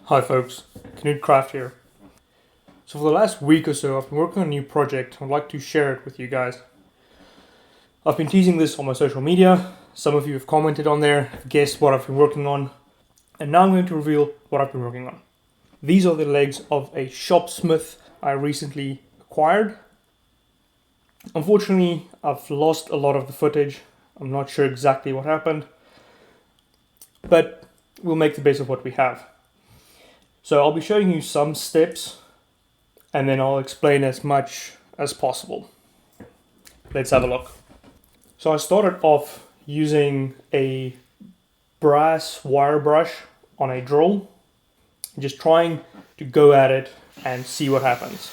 Hi folks, Knut Craft here. So for the last week or so I've been working on a new project. I'd like to share it with you guys. I've been teasing this on my social media. Some of you have commented on there, guessed what I've been working on, and now I'm going to reveal what I've been working on. These are the legs of a Shopsmith I recently acquired. Unfortunately, I've lost a lot of the footage. I'm not sure exactly what happened, but we'll make the best of what we have. So I'll be showing you some steps and then I'll explain as much as possible. Let's have a look. So I started off using a brass wire brush on a drill, just trying to go at it and see what happens.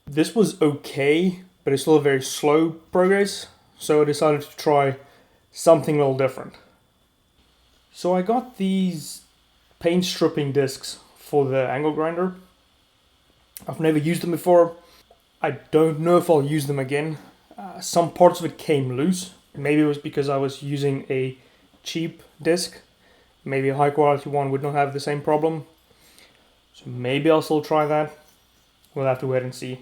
This was okay, but it's still a very slow progress, so I decided to try something a little different. So I got these paint stripping discs for the angle grinder. I've never used them before. I don't know if I'll use them again. Some parts of it came loose. Maybe it was because I was using a cheap disc. Maybe a high quality one would not have the same problem. So maybe I'll still try that. We'll have to wait and see.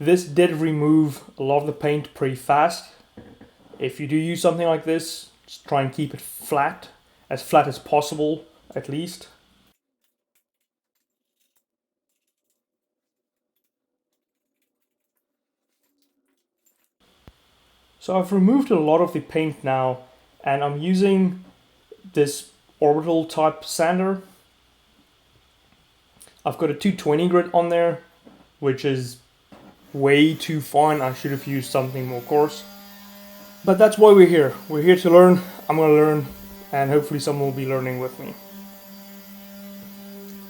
This did remove a lot of the paint pretty fast. If you do use something like this, just try and keep it flat as possible at least. So I've removed a lot of the paint now, and I'm using this orbital type sander. I've got a 220 grit on there, which is way too fine. I should have used something more coarse. But that's why we're here. We're here to learn. I'm going to learn, and hopefully someone will be learning with me.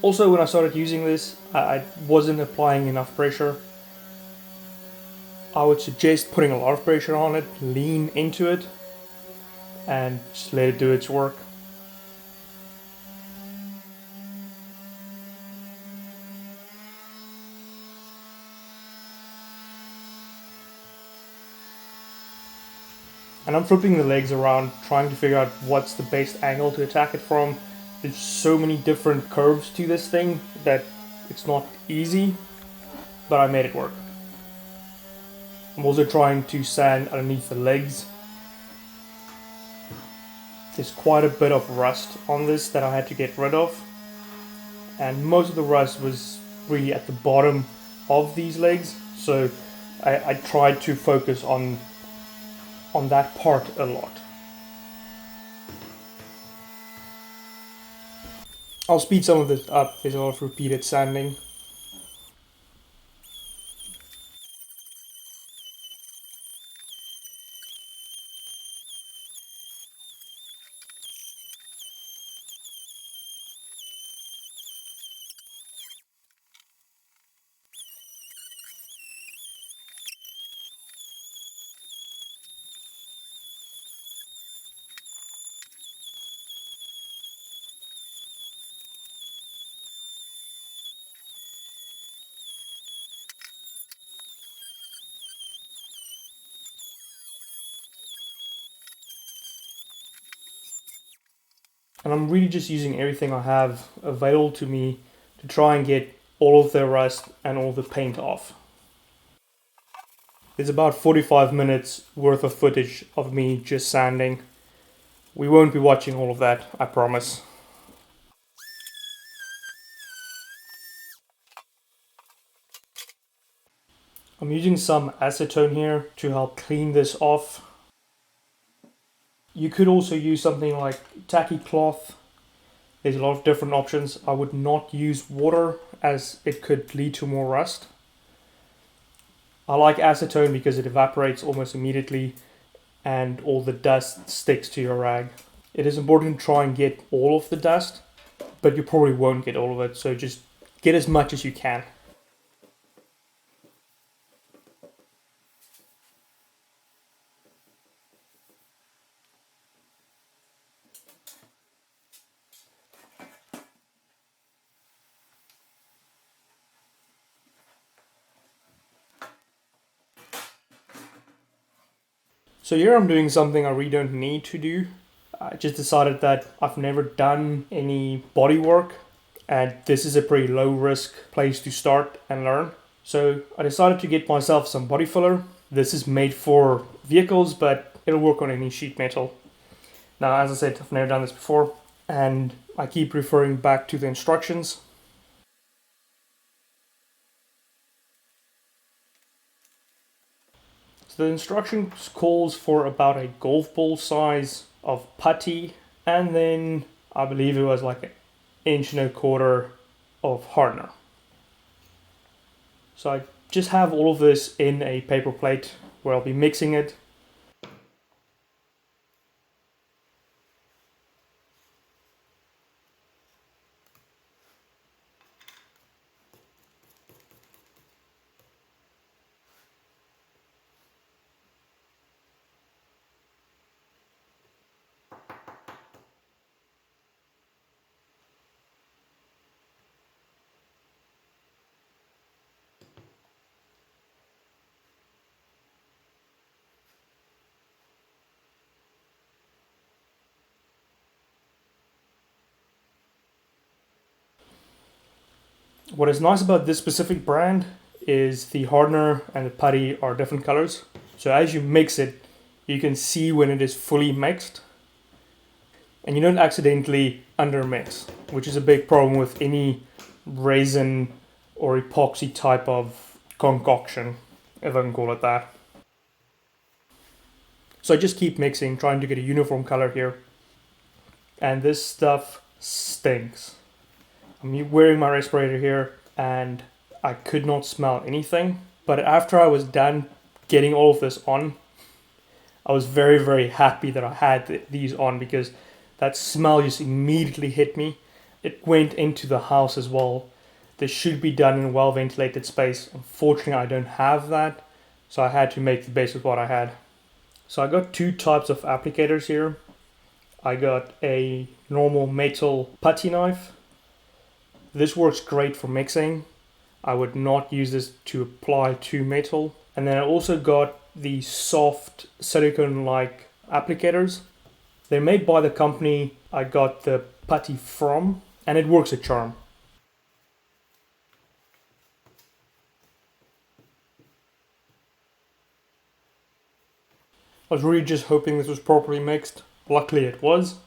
Also, when I started using this, I wasn't applying enough pressure. I would suggest putting a lot of pressure on it, lean into it, and just let it do its work. And I'm flipping the legs around, trying to figure out what's the best angle to attack it from. There's so many different curves to this thing that it's not easy, but I made it work. I'm also trying to sand underneath the legs. There's quite a bit of rust on this that I had to get rid of. And most of the rust was really at the bottom of these legs. So I tried to focus on that part a lot. I'll speed some of this up. There's a lot of repeated sanding. And I'm really just using everything I have available to me to try and get all of the rust and all the paint off. There's about 45 minutes worth of footage of me just sanding. We won't be watching all of that, I promise. I'm using some acetone here to help clean this off. You could also use something like tacky cloth. There's a lot of different options. I would not use water as it could lead to more rust. I like acetone because it evaporates almost immediately and all the dust sticks to your rag. It is important to try and get all of the dust, but you probably won't get all of it, so just get as much as you can. So here I'm doing something I really don't need to do. I just decided that I've never done any body work and this is a pretty low risk place to start and learn. So I decided to get myself some body filler. This is made for vehicles, but it'll work on any sheet metal. Now, as I said, I've never done this before and I keep referring back to the instructions. So the instructions calls for about a golf ball size of putty and then I believe it was like an inch and a quarter of hardener. So I just have all of this in a paper plate where I'll be mixing it. What is nice about this specific brand is the hardener and the putty are different colors. So as you mix it, you can see when it is fully mixed and you don't accidentally undermix, which is a big problem with any resin or epoxy type of concoction, if I can call it that. So I just keep mixing, trying to get a uniform color here. And this stuff stinks. I'm wearing my respirator here and I could not smell anything. But after I was done getting all of this on, I was very, very happy that I had these on because that smell just immediately hit me. It went into the house as well. This should be done in a well ventilated space. Unfortunately, I don't have that, so I had to make the best with what I had. So I got two types of applicators here. I got a normal metal putty knife. This works great for mixing. I would not use this to apply to metal. And then I also got the soft silicone-like applicators. They're made by the company I got the putty from, and it works a charm. I was really just hoping this was properly mixed. Luckily it was.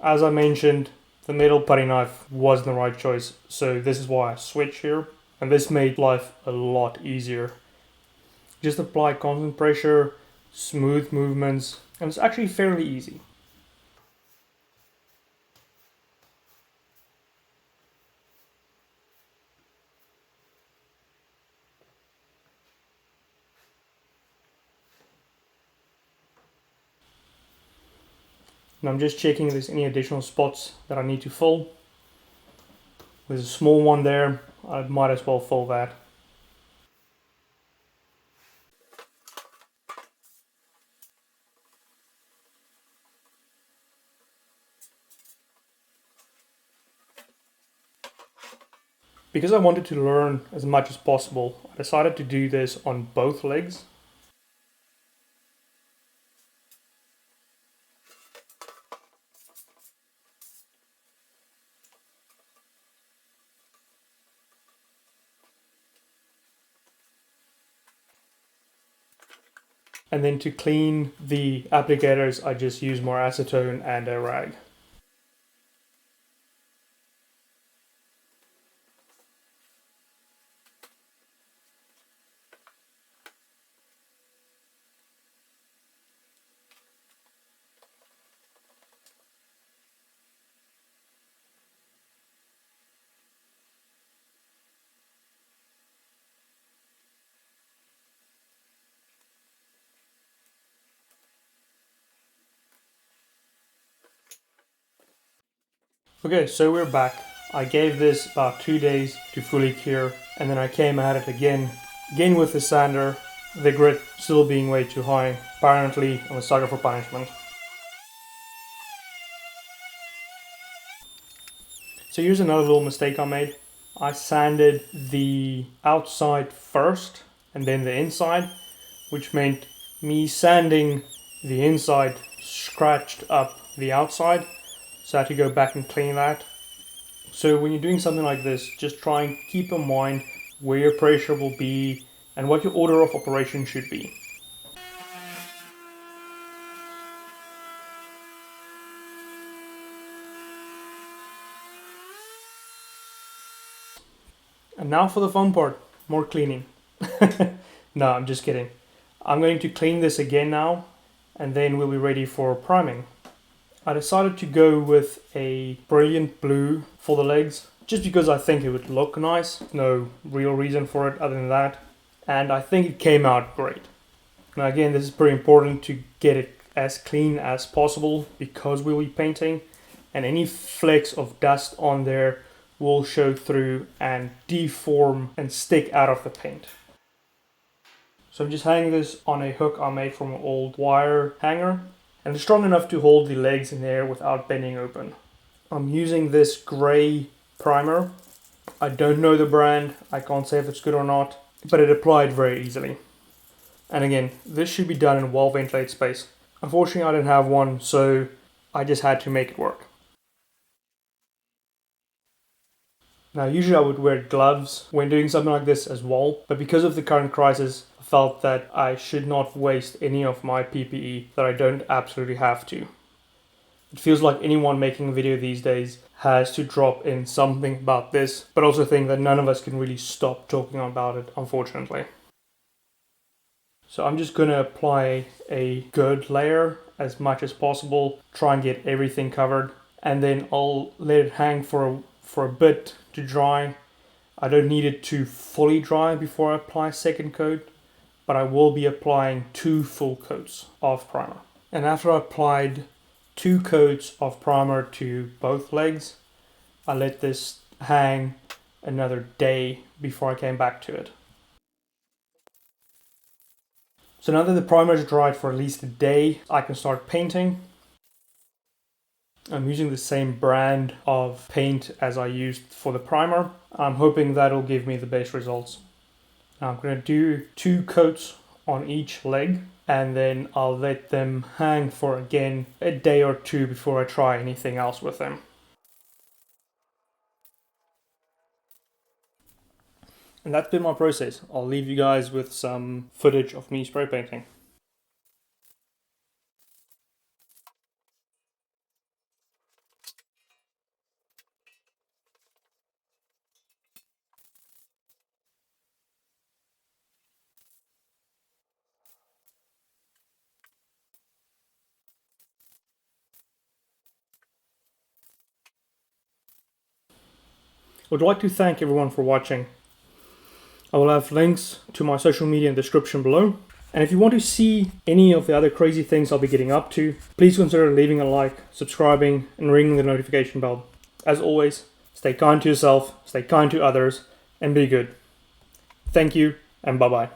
As I mentioned, the metal putty knife wasn't the right choice, so this is why I switched here. And this made life a lot easier. Just apply constant pressure, smooth movements, and it's actually fairly easy. And I'm just checking if there's any additional spots that I need to fill. There's a small one there, I might as well fill that. Because I wanted to learn as much as possible, I decided to do this on both legs. And then to clean the applicators, I just use more acetone and a rag. Okay, so we're back. I gave this about 2 days to fully cure, and then I came at it again with the sander, the grit still being way too high. Apparently, I'm a sucker for punishment. So here's another little mistake I made. I sanded the outside first and then the inside, which meant me sanding the inside scratched up the outside. So I had to go back and clean that. So when you're doing something like this, just try and keep in mind where your pressure will be and what your order of operation should be. And now for the fun part, more cleaning. No, I'm just kidding. I'm going to clean this again now, and then we'll be ready for priming. I decided to go with a brilliant blue for the legs, just because I think it would look nice. No real reason for it other than that. And I think it came out great. Now again, this is pretty important to get it as clean as possible because we'll be painting, and any flecks of dust on there will show through and deform and stick out of the paint. So I'm just hanging this on a hook I made from an old wire hanger, and it's strong enough to hold the legs in there without bending open. I'm using this grey primer. I don't know the brand, I can't say if it's good or not, but it applied very easily. And again, this should be done in a well-ventilated space. Unfortunately, I didn't have one, so I just had to make it work. Now, usually I would wear gloves when doing something like this as well, but because of the current crisis, I felt that I should not waste any of my PPE that I don't absolutely have to. It feels like anyone making a video these days has to drop in something about this, but also think that none of us can really stop talking about it, unfortunately. So I'm just going to apply a good layer as much as possible, try and get everything covered, and then I'll let it hang for a bit to dry. I don't need it to fully dry before I apply second coat, but I will be applying 2 full coats of primer. And after I applied 2 coats of primer to both legs, I let this hang another day before I came back to it. So now that the primer is dried for at least a day, I can start painting. I'm using the same brand of paint as I used for the primer. I'm hoping that'll give me the best results. Now I'm going to do 2 coats on each leg, and then I'll let them hang for again a day or 2 before I try anything else with them. And that's been my process. I'll leave you guys with some footage of me spray painting. I would like to thank everyone for watching. I will have links to my social media in the description below. And if you want to see any of the other crazy things I'll be getting up to, please consider leaving a like, subscribing, and ringing the notification bell. As always, stay kind to yourself, stay kind to others, and be good. Thank you, and bye-bye.